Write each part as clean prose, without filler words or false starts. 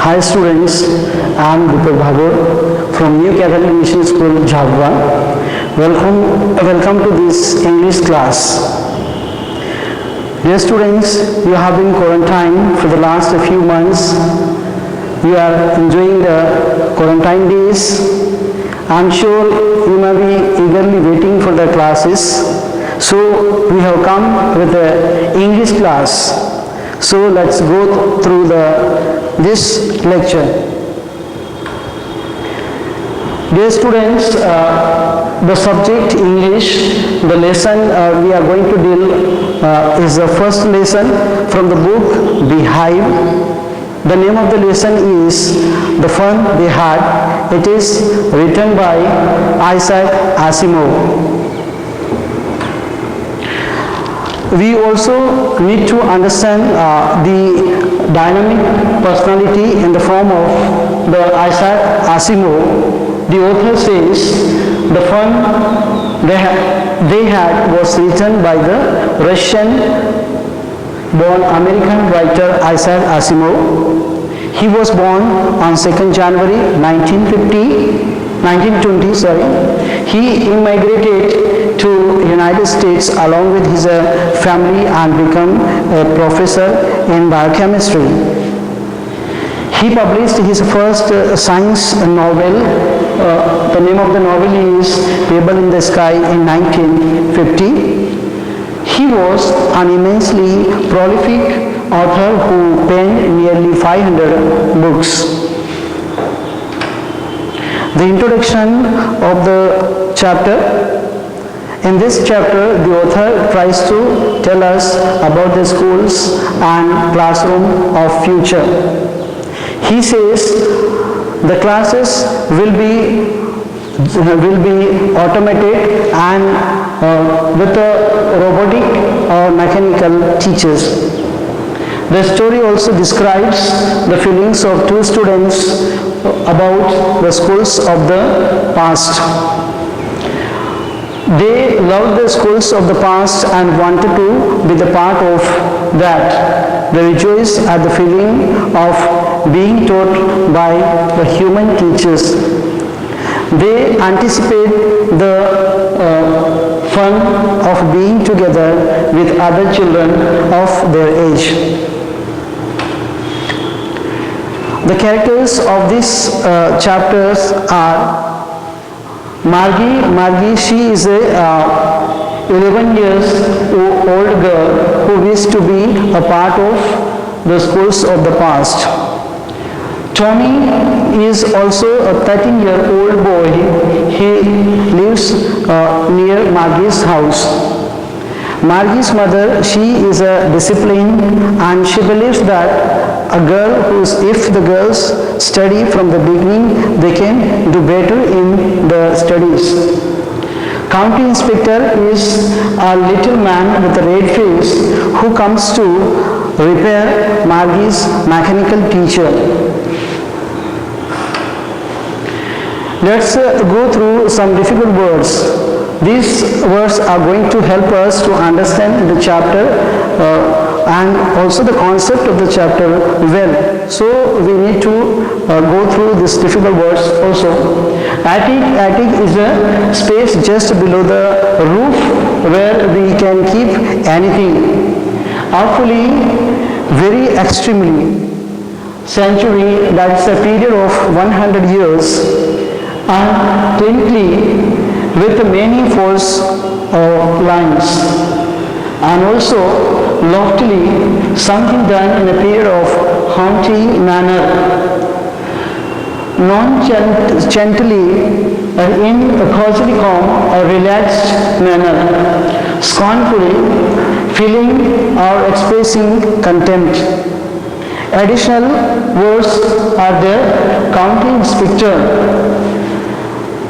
Hi students, I am Deepak Bhagor from New Catholic Mission School, Jhabwa. Welcome to this English class. Dear students, you have been quarantined for the last few months. You are enjoying the quarantine days. I am sure you may be eagerly waiting for the classes. So we have come with the English class. So let's go through this lecture. Dear students, the subject English, the lesson we are going to deal is the first lesson from the book Beehive. The name of the lesson is The Fun They Had. It is written by Isaac Asimov. We also need to understand the dynamic personality in the form of the Isaac Asimov. The author says the fun they had was written by the Russian-born American writer Isaac Asimov. He was born on 2nd January 1920. He immigrated to United States along with his family and became a professor in biochemistry. He published his first science novel. The name of the novel is Pebble in the Sky in 1950. He was an immensely prolific author who penned nearly 500 books. The introduction of the chapter. In this chapter, the author tries to tell us about the schools and classroom of future. He says the classes will be automated and with robotic or mechanical teachers. The story also describes the feelings of two students about the schools of the past. They loved the schools of the past and wanted to be the part of that. They rejoice at the feeling of being taught by the human teachers. They anticipate the fun of being together with other children of their age. The characters of these chapters are Margie, she is a 11 years old girl who wishes to be a part of the schools of the past. Tommy is also a 13-year-old boy. He lives near Margie's house. Margie's mother, she is a disciplined and she believes that if the girls study from the beginning, they can do better in the studies. County inspector is a little man with a red face who comes to repair Margie's mechanical teacher. Let's go through some difficult words. These words are going to help us to understand the chapter and also the concept of the chapter well. So we need to go through these difficult words also. Attic is a space just below the roof where we can keep anything. Awfully, very extremely. Century, that is a period of 100 years. And gently with many folds or lines, and also loftily something done in a period of haunting manner, non-gently in a cosily calm or relaxed manner, scornfully feeling or expressing contempt. Additional words are there. County inspector.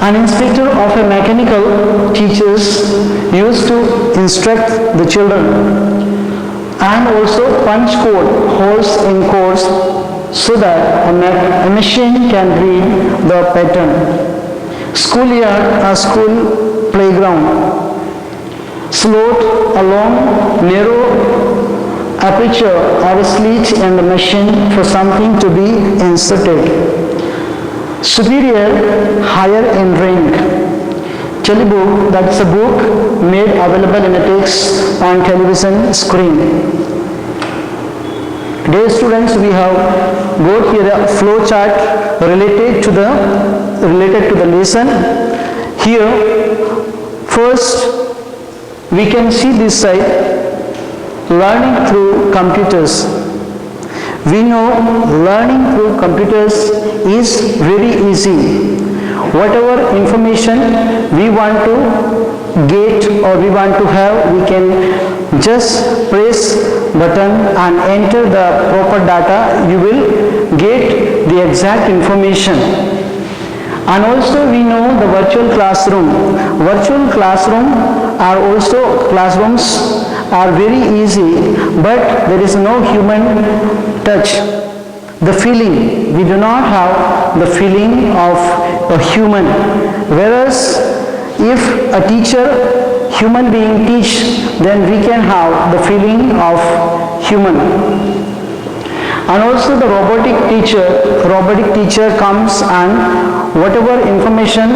An inspector of a mechanical teachers used to instruct the children, and also punch code holes in codes so that a machine can read the pattern. Schoolyard, a school playground. Slope along narrow aperture or a slit in the machine for something to be inserted. Superior, higher in rank. Telebook, that's a book made available in a text on television screen. Dear students, we have got here a flow chart related to the lesson. Here, first we can see this side, learning through computers. We know learning through computers is very easy. Whatever information we want to get or we want to have, we can just press button and enter the proper data. You will get the exact information. And also we know the virtual classroom. Virtual classrooms are very easy, but there is no human touch. The feeling, we do not have the feeling of a human. Whereas if a teacher, human being teach, then we can have the feeling of human. And also the robotic teacher comes and whatever information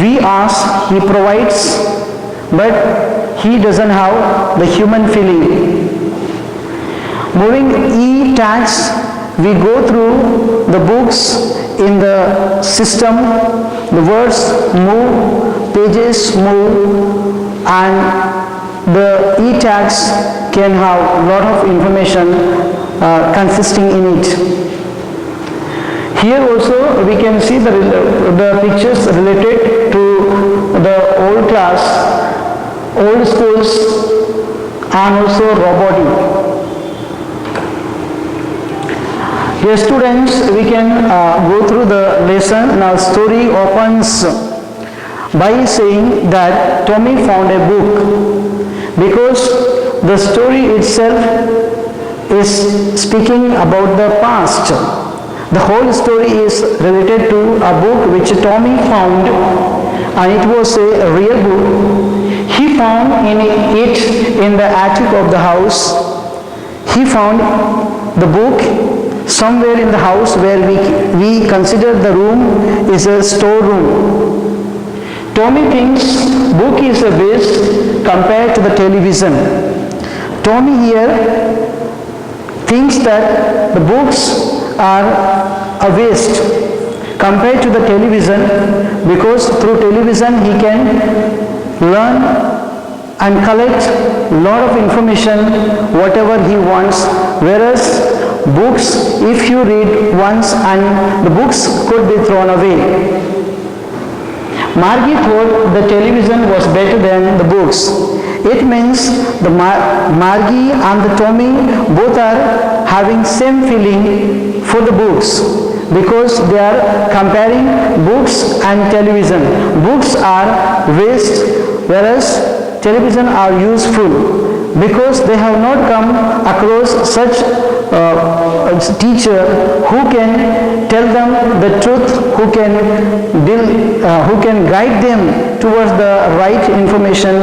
we ask, he provides, but he doesn't have the human feeling. Moving e-tags, we go through the books in the system, the words move, pages move, and the e-tags can have a lot of information consisting in it. Here also we can see the pictures related to the old class, old schools, and also robotic. Here students, we can go through the lesson. Now story opens by saying that Tommy found a book, because the story itself is speaking about the past. The whole story is related to a book which Tommy found, and it was a real book. He found it in the attic of the house. He found the book somewhere in the house where we consider the room is a storeroom. Tommy thinks book is a waste compared to the television. Tommy here thinks that the books are a waste compared to the television, because through television he can learn and collect a lot of information whatever he wants, whereas books, if you read once and the books could be thrown away. Margie thought the television was better than the books. It means the Margie and the Tommy both are having same feeling for the books, because they are comparing books and television. Books are waste, whereas television are useful, because they have not come across such teacher who can tell them the truth, who can guide them towards the right information,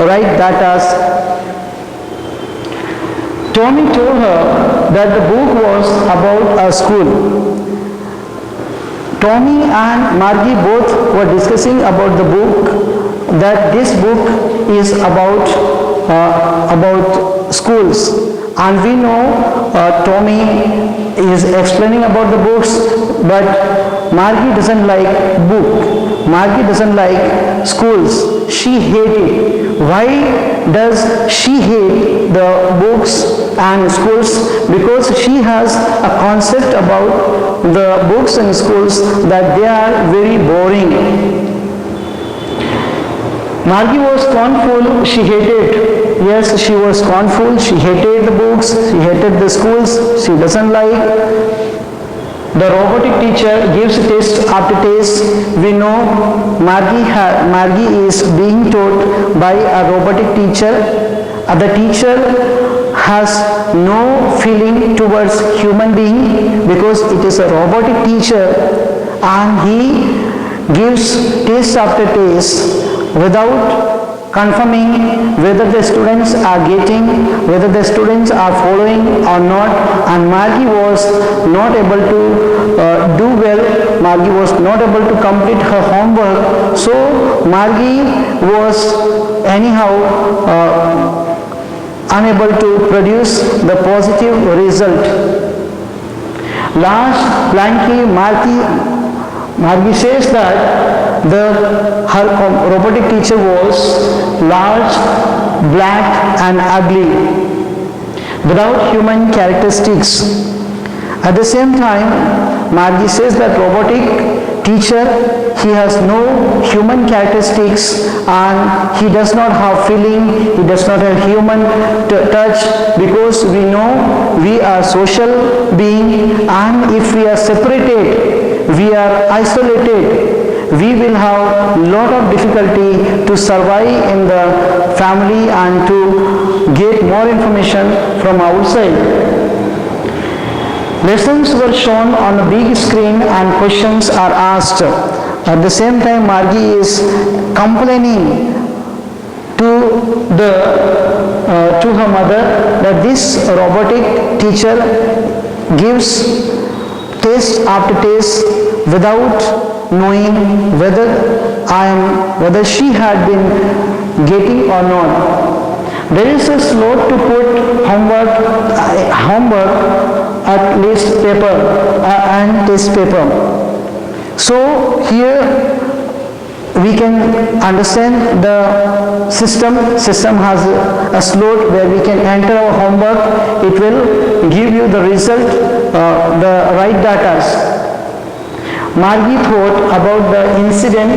right data. Tommy told her that the book was about a school. Tommy and Margie both were discussing about the book, that this book is about schools. And we know Tommy is explaining about the books, but Margie doesn't like book. Margie doesn't like schools. She hates it. Why does she hate the books and schools? Because she has a concept about the books and schools that they are very boring. Margie was scornful, she hated. Yes, she was scornful, she hated the books, she hated the schools, she doesn't like. The robotic teacher gives test after test. We know Margie is being taught by a robotic teacher. The teacher has no feeling towards human being, because it is a robotic teacher, and he gives test after test without confirming whether the students are getting, whether the students are following or not, and Margie was not able to do well. Margie was not able to complete her homework, so Margie was anyhow unable to produce the positive result. Last, blankly, Margie says that her robotic teacher was large, black and ugly, without human characteristics. At the same time, Margie says that robotic teacher, he has no human characteristics and he does not have feeling, he does not have human touch, because we know we are social being, and if we are separated, we are isolated, we will have lot of difficulty to survive in the family and to get more information from outside. Lessons were shown on a big screen and questions are asked. At the same time, Margie is complaining to her mother that this robotic teacher gives test after test without knowing whether she had been getting or not. There is a slot to put homework at least paper and test paper. So here we can understand the system has a slot where we can enter our homework. It will give you the result, the right data. Margie thought about the incident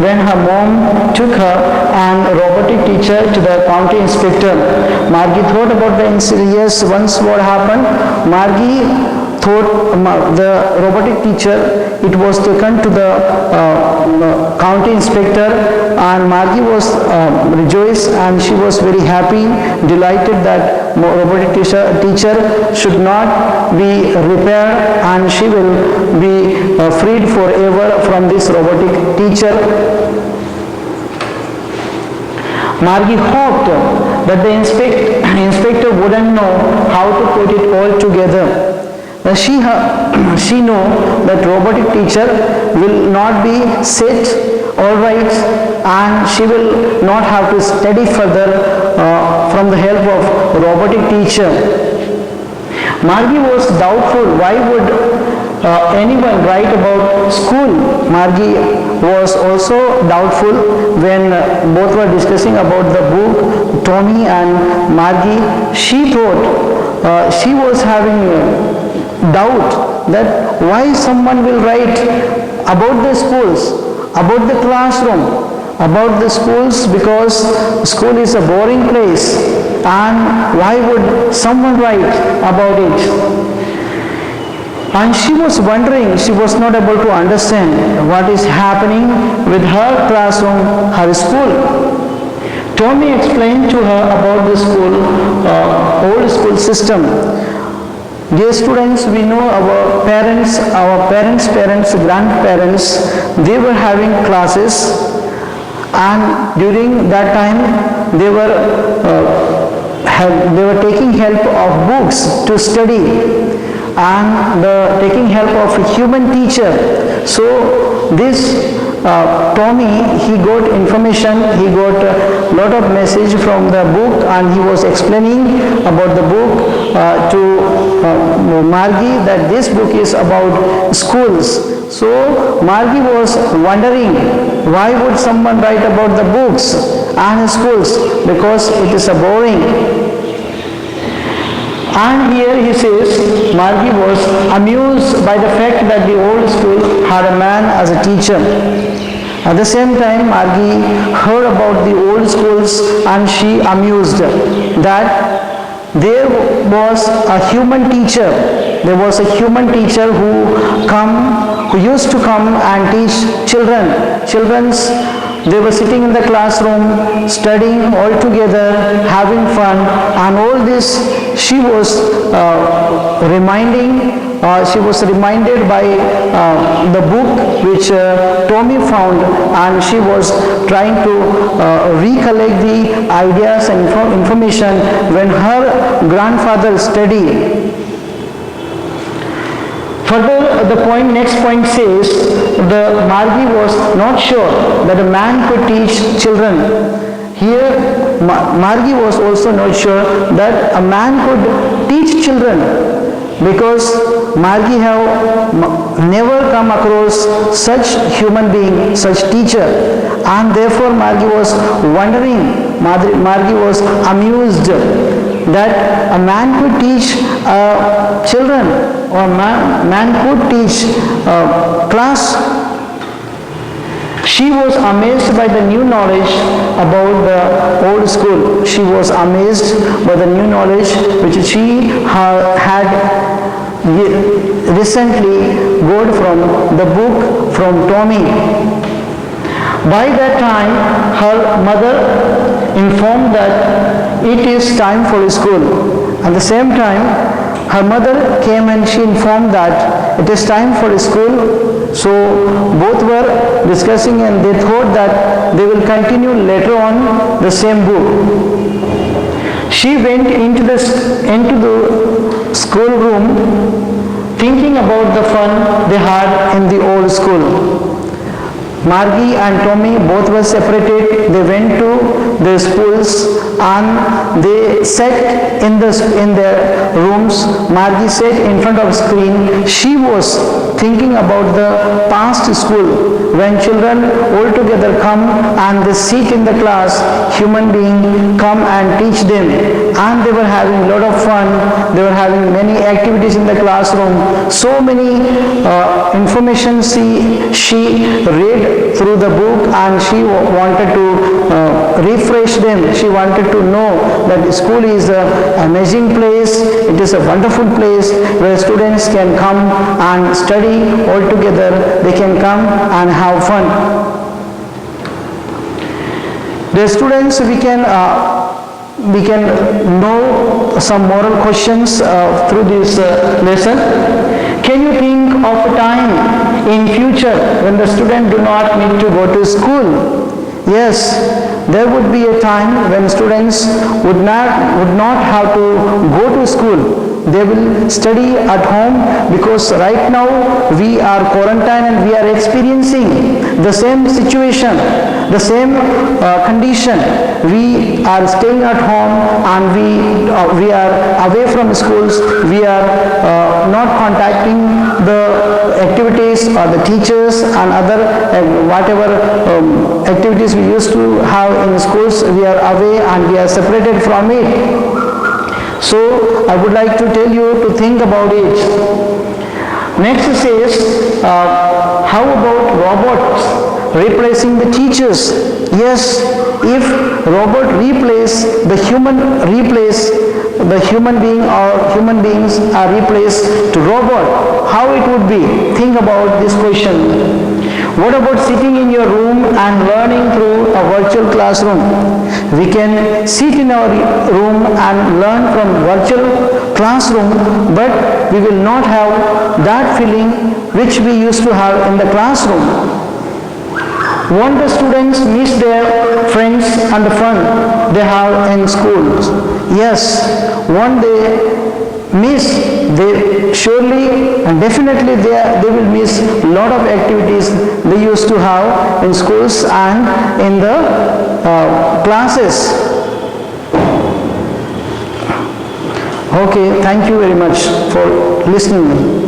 when her mom took her and robotic teacher to the county inspector. Margie thought about the incident. Yes, once what happened, Margie thought the robotic teacher, it was taken to the county inspector, and Margie was rejoiced and she was very happy, delighted that robotic teacher should not be repaired and she will be freed forever from this robotic teacher. Margie hoped that the inspector wouldn't know how to put it all together. She know that robotic teacher will not be set all right and she will not have to study further from the help of robotic teacher. Margie was doubtful. Why would anyone write about school? Margie was also doubtful when both were discussing about the book, Tommy and Margie. She thought, she was having doubt that why someone will write about the schools, about the classroom, about the schools, because school is a boring place, and why would someone write about it? And she was wondering, she was not able to understand what is happening with her classroom, her school. Tommy explained to her about the school, old school system. Dear students, we know our parents, grandparents, they were having classes, and during that time they were taking help of books to study and taking help of a human teacher. So this Tommy, he got information, he got a lot of message from the book, and he was explaining about the book to Margie, that this book is about schools. So Margie was wondering, why would someone write about the books and schools? Because it is a boring. And here he says, Margie was amused by the fact that the old school had a man as a teacher. At the same time, Margie heard about the old schools and she amused that there was a human teacher. There was a human teacher who used to come and teach children. They were sitting in the classroom, studying all together, having fun, and all this she was reminding she was reminded by the book which Tommy found, and she was trying to recollect the ideas and information when her grandfather studied. Further, the next point says, the Margie was not sure that a man could teach children. Here, Margie was also not sure that a man could teach children, because Margie have never come across such human being, such teacher, and therefore Margie was wondering, Margie was amused that a man could teach children, or man could teach class. She was amazed by the new knowledge about the old school. She was amazed by the new knowledge which she had recently got from the book from Tommy. By that time, her mother informed that it is time for school. At the same time, her mother came and she informed that it is time for school. So both were discussing and they thought that they will continue later on the same book. She went into the school room thinking about the fun they had in the old school. Margie and Tommy both were separated. They went to their schools and they sat in their rooms. Margie sat in front of screen. She was thinking about the past school when children all together come and they sit in the class. Human being come and teach them, and they were having a lot of fun. They were having many activities in the classroom. So many information she read through the book, and she wanted to refresh them. She wanted to know that school is an amazing place. It is a wonderful place where students can come and study all together. They can come and have fun. The students, we can know some moral questions through this lesson. Can you think of a time in future when the student do not need to go to school? Yes, there would be a time when students would not have to go to school. They will study at home, because right now we are quarantined and we are experiencing the same situation, the same condition. We are staying at home and we are away from schools. We are not contacting the activities or the teachers and other whatever activities we used to have in schools. We are away and we are separated from it. So I would like to tell you to think about it. Next says, how about robots replacing the teachers? Yes, if robot replace the human being, or human beings are replaced to robot, how it would be? Think about this question. What about sitting in your room and learning through a virtual classroom? We can sit in our room and learn from virtual classroom, but we will not have that feeling which we used to have in the classroom. Won't the students miss their friends and the fun they have in schools? Yes. Won't they miss? They surely and definitely they will miss a lot of activities they used to have in schools and in the classes. Okay, thank you very much for listening.